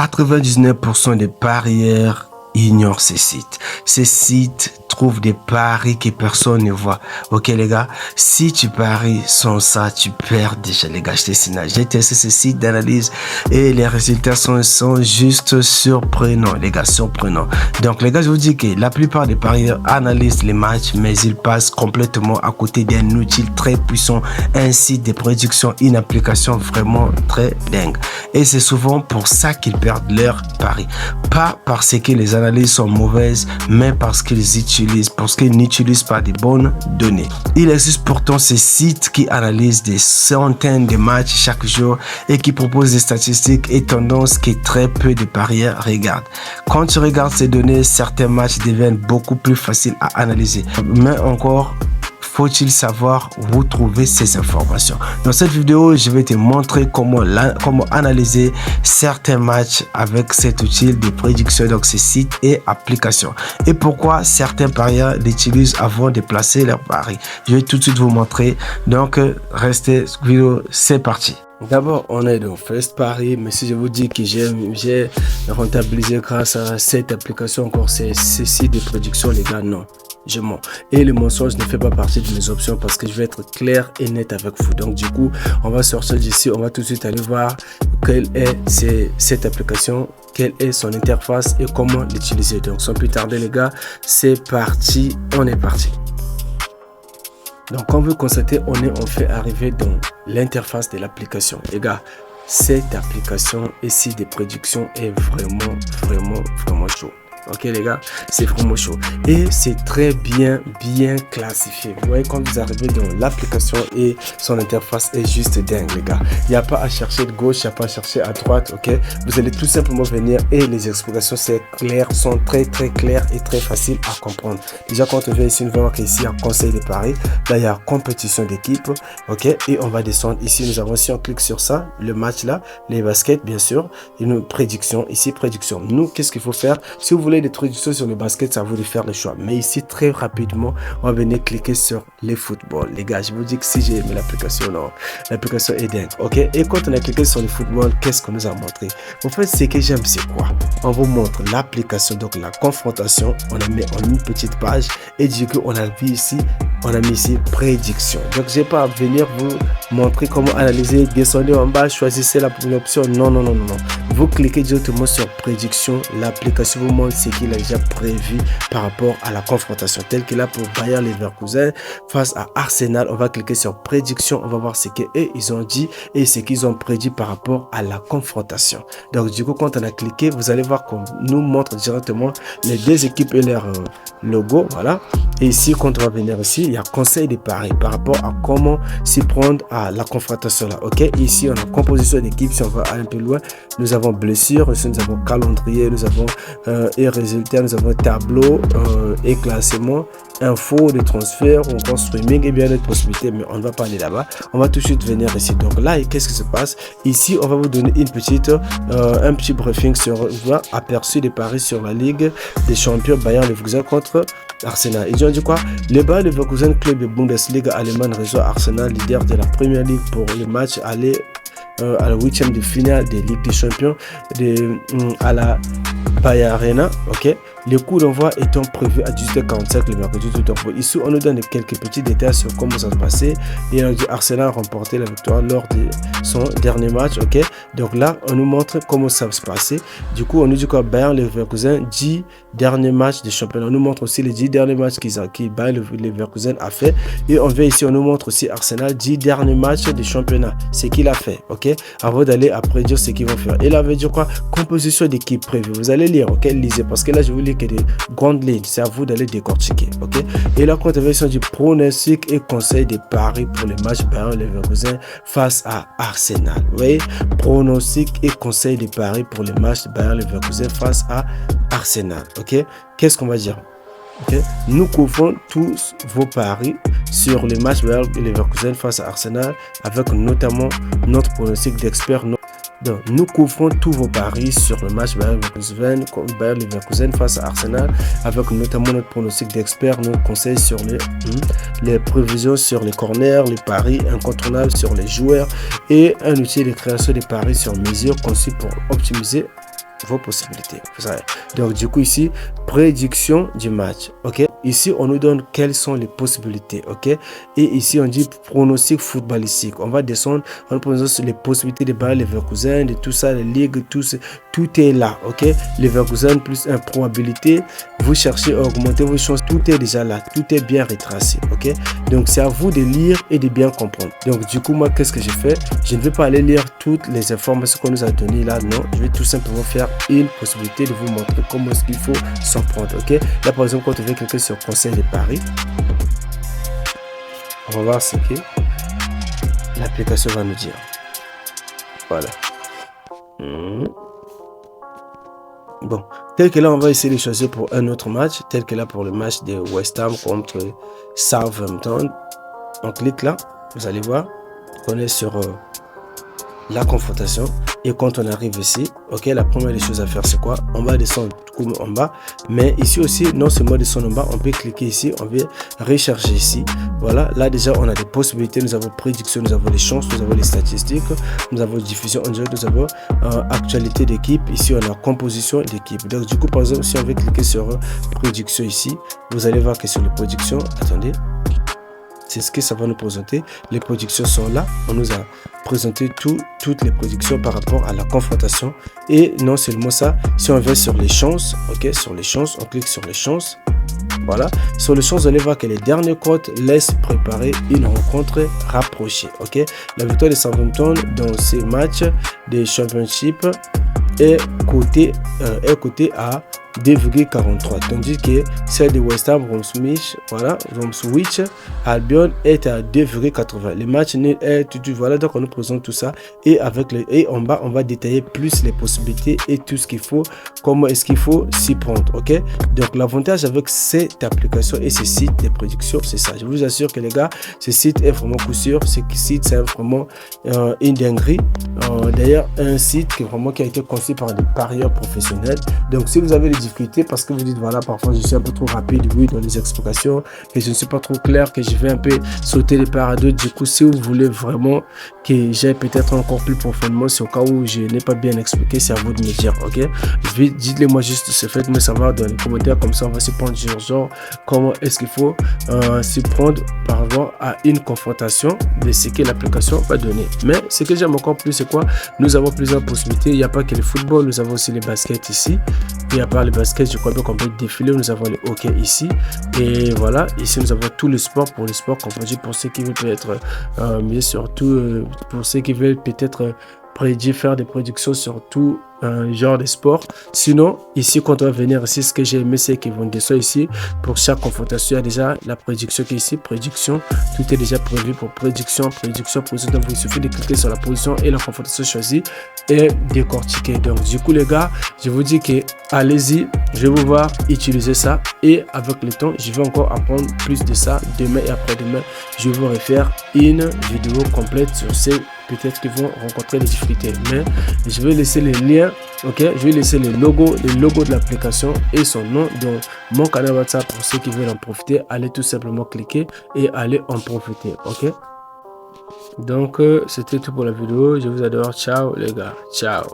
99% des parieurs ignorent ces sites. Ces sites trouvent des paris que personne ne voit. Ok les gars, si tu paries sans ça, tu perds déjà les gars. J'ai testé ce site d'analyse et les résultats sont juste surprenants les gars, surprenants. Donc les gars, je vous dis que la plupart des parieurs analysent les matchs, mais ils passent complètement à côté d'un outil très puissant, un site de prédiction, une application vraiment très dingue. Et c'est souvent pour ça qu'ils perdent leur pari. Pas parce que les analyses sont mauvaises, mais parce qu'ils n'utilisent pas de bonnes données. Il existe pourtant ces sites qui analysent des centaines de matchs chaque jour et qui proposent des statistiques et tendances que très peu de parieurs regardent. Quand tu regardes ces données, certains matchs deviennent beaucoup plus faciles à analyser. Mais encore, faut-il savoir où trouver ces informations. Dans cette vidéo, je vais te montrer comment analyser certains matchs avec cet outil de prédiction, donc ces sites et applications. Et pourquoi certains parieurs l'utilisent avant de placer leur pari. Je vais tout de suite vous montrer. Donc, restez vidéo, c'est parti. D'abord, on est dans First Paris, mais si je vous dis que j'ai rentabilisé grâce à cette application, encore ces sites de prédiction, les gars, non. Je mens. Et le mensonge ne fait pas partie de mes options parce que je vais être clair et net avec vous. Donc du coup, on va sortir d'ici, on va tout de suite aller voir quelle est cette application, quelle est son interface et comment l'utiliser. Donc sans plus tarder les gars, c'est parti, on est parti. Donc comme vous constatez, on fait arriver dans l'interface de l'application. Les gars, cette application ici de prédiction est vraiment chaud. Ok les gars, c'est vraiment chaud et c'est très bien classifié. Vous voyez, quand vous arrivez dans l'application et son interface est juste dingue les gars. Il n'y a pas à chercher de gauche, il n'y a pas à chercher à droite. Ok, vous allez tout simplement venir et les explications c'est clair, sont très claires et très faciles à comprendre. Déjà quand on vient ici, on va voir qu'ici il y a conseil de paris, là il y a compétition d'équipe. Ok, et on va descendre ici, nous avons, si on clique sur ça, le match là, les baskets bien sûr, et une prédiction ici, prédiction. Nous, qu'est-ce qu'il faut faire? Si vous voulez des prédictions sur le basket, ça vous de faire le choix. Mais ici, très rapidement, on va venir cliquer sur les footballs. Les gars, je vous dis que si j'ai aimé l'application, non, l'application est dingue. Ok, et quand on a cliqué sur le football, qu'est-ce qu'on nous a montré? En fait, ce que j'aime, c'est quoi? On vous montre l'application, donc la confrontation. On la met en une petite page et du coup, on a vu ici, on a mis ici prédiction. Donc, je n'ai pas à venir vous montrer comment analyser. Descendez en bas, choisissez l'option. Non. Vous cliquez directement sur prédiction. L'application vous montre ce qu'il a déjà prévu par rapport à la confrontation, telle que là pour Bayer Leverkusen face à Arsenal. On va cliquer sur prédiction, on va voir ce qu'ils ont dit et ce qu'ils ont prédit par rapport à la confrontation. Donc du coup, quand on a cliqué, vous allez voir qu'on nous montre directement les deux équipes et leur logo, voilà. Et ici, quand on va venir ici, il y a conseil de paris par rapport à comment s'y prendre à la confrontation là. Ok, ici on a composition d'équipe. Si on va un peu loin, nous avons blessure, ici nous avons calendrier, nous avons et résultats, nous avons tableau et classement, info de transfert, encore streaming et bien d'autres possibilités, mais on ne va pas aller là-bas. On va tout de suite venir ici. Donc là, qu'est-ce qui se passe ici? On va vous donner un petit briefing sur aperçu des paris sur la Ligue des Champions Bayer Leverkusen contre Arsenal. Ils ont dit quoi? Le Bayer Leverkusen, club de Bundesliga allemande, reçoit Arsenal, leader de la Premier League, pour le match aller à la 8e de finale des Ligues des Champions à la Bayer Arena. Ok, le coup d'envoi étant prévu à 18h45 le mercredi. Ici, on nous donne quelques petits détails sur comment ça se passait. Et Arsenal a remporté la victoire lors de son dernier match. Ok, donc là, on nous montre comment ça se passait. Du coup, on nous dit quoi? Bayer Leverkusen, 10 derniers matchs de championnat. On nous montre aussi les 10 derniers matchs que Bayer Leverkusen a fait. Et on vient ici, on nous montre aussi Arsenal, 10 derniers matchs de championnat, ce qu'il a fait. Ok, avant d'aller après dire ce qu'ils vont faire. Et là, on veut dire quoi? Composition d'équipe prévue. Vous allez lire, ok, lisez, parce que là, je vous lis que des grandes lignes. C'est à vous d'aller décortiquer, ok. Et là, quand on veut du pronostic et conseil de paris pour les matchs Bayer Leverkusen face à Arsenal. Vous voyez, pronostic et conseil de paris pour les matchs Bayer Leverkusen face à Arsenal. Ok, qu'est-ce qu'on va dire? Okay. Nous couvrons tous vos paris sur les matchs Bayer Leverkusen face à Arsenal avec notamment notre pronostic d'experts. Donc, nous couvrons tous vos paris sur le match Bayer Leverkusen face à Arsenal avec notamment notre pronostic d'experts, nos conseils sur les prévisions sur les corners, les paris incontournables sur les joueurs et un outil de création de paris sur mesure conçu pour optimiser vos possibilités. Donc du coup ici, prédiction du match. Ok, ici on nous donne quelles sont les possibilités. Ok, et ici on dit pronostic footballistique. On va descendre, on nous sur les possibilités de Bayer Leverkusen, de tout ça, les ligues, tout est là. Ok, Leverkusen plus 1 probabilité. Vous cherchez à augmenter vos chances, tout est déjà là, tout est bien retracé. Ok, donc c'est à vous de lire et de bien comprendre. Donc du coup moi qu'est-ce que j'ai fait? Je ne vais pas aller lire toutes les informations qu'on nous a données là, non, je vais tout simplement faire une possibilité de vous montrer comment est-ce qu'il faut s'en prendre. Ok, là par exemple quand on veut cliquer sur conseil de paris, on va voir ce que l'application va nous dire. Voilà. Bon, tel que là, on va essayer de choisir pour un autre match, tel que là pour le match de West Ham contre Southampton. On clique là, vous allez voir qu'on est sur la confrontation. Et quand on arrive ici, ok, la première des choses à faire, c'est quoi? On va descendre en bas. Mais ici aussi, non seulement descendre en bas, on peut cliquer ici, on va recharger ici. Voilà, là déjà, on a des possibilités. Nous avons prédiction, nous avons les chances, nous avons les statistiques, nous avons diffusion en direct, nous avons actualité d'équipe. Ici, on a composition d'équipe. Donc, du coup, par exemple, si on veut cliquer sur prédiction ici, vous allez voir que sur les prédictions, attendez. C'est ce que ça va nous présenter. Les prédictions sont là. On nous a présenté toutes les prédictions par rapport à la confrontation. Et non seulement ça, si on va sur les chances, ok, sur les chances, on clique sur les chances. Voilà. Sur les chances, vous allez voir que les dernières cotes laissent préparer une rencontre rapprochée. Ok. La victoire de Southampton dans ces matchs de championship est cotée à 2,43, tandis que celle de West Ham Bromwich Albion est à 2,80. Les matchs est tout, voilà, donc on nous présente tout ça et avec en bas on va détailler plus les possibilités et tout ce qu'il faut, comment est-ce qu'il faut s'y prendre. Ok, donc l'avantage avec cette application et ce site de prédiction, c'est ça. Je vous assure que les gars, ce site est vraiment coup sûr. Ce site c'est vraiment une dinguerie. D'ailleurs un site qui a été conçu par des parieurs professionnels. Donc si vous avez des difficultés parce que vous dites voilà, parfois je suis un peu trop rapide, oui, dans les explications, que je ne suis pas trop clair, que je vais un peu sauter les paradoxes, du coup si vous voulez vraiment que j'aille peut-être encore plus profondément, c'est au cas où je n'ai pas bien expliqué, c'est à vous de me dire. Ok, dites-le moi juste, faites-moi savoir dans les commentaires, comme ça on va se prendre genre comment est-ce qu'il faut s'y prendre par rapport à une confrontation de ce que l'application va donner. Mais ce que j'aime encore plus, c'est quoi? Nous avons plusieurs possibilités. Il n'y a pas que le football, nous avons aussi les baskets ici. Et à part les baskets, je crois bien qu'on peut défiler. Nous avons le hockey ici. Et voilà, ici nous avons tout le sport pour les sports composés pour ceux qui veulent peut-être, mais surtout pour ceux qui veulent peut-être faire des prédictions sur tout genre de sport. Sinon, ici, quand on va venir ici, ce que j'ai aimé, c'est qu'ils vont descendre ici. Pour chaque confrontation, il y a déjà la prédiction qui est ici. Prédiction, tout est déjà prévu pour prédiction. Donc, il suffit de cliquer sur la position et la confrontation choisie et décortiquer. Donc, du coup, les gars, je vous dis que allez-y, je vais vous voir utiliser ça. Et avec le temps, je vais encore apprendre plus de ça. Demain et après-demain, je vais vous refaire une vidéo complète sur ces peut-être qu'ils vont rencontrer des difficultés, mais je vais laisser les liens, ok, je vais laisser le logo de l'application et son nom dans mon canal WhatsApp pour ceux qui veulent en profiter. Allez tout simplement cliquer et allez en profiter. Ok, donc c'était tout pour la vidéo. Je vous adore. Ciao les gars, ciao.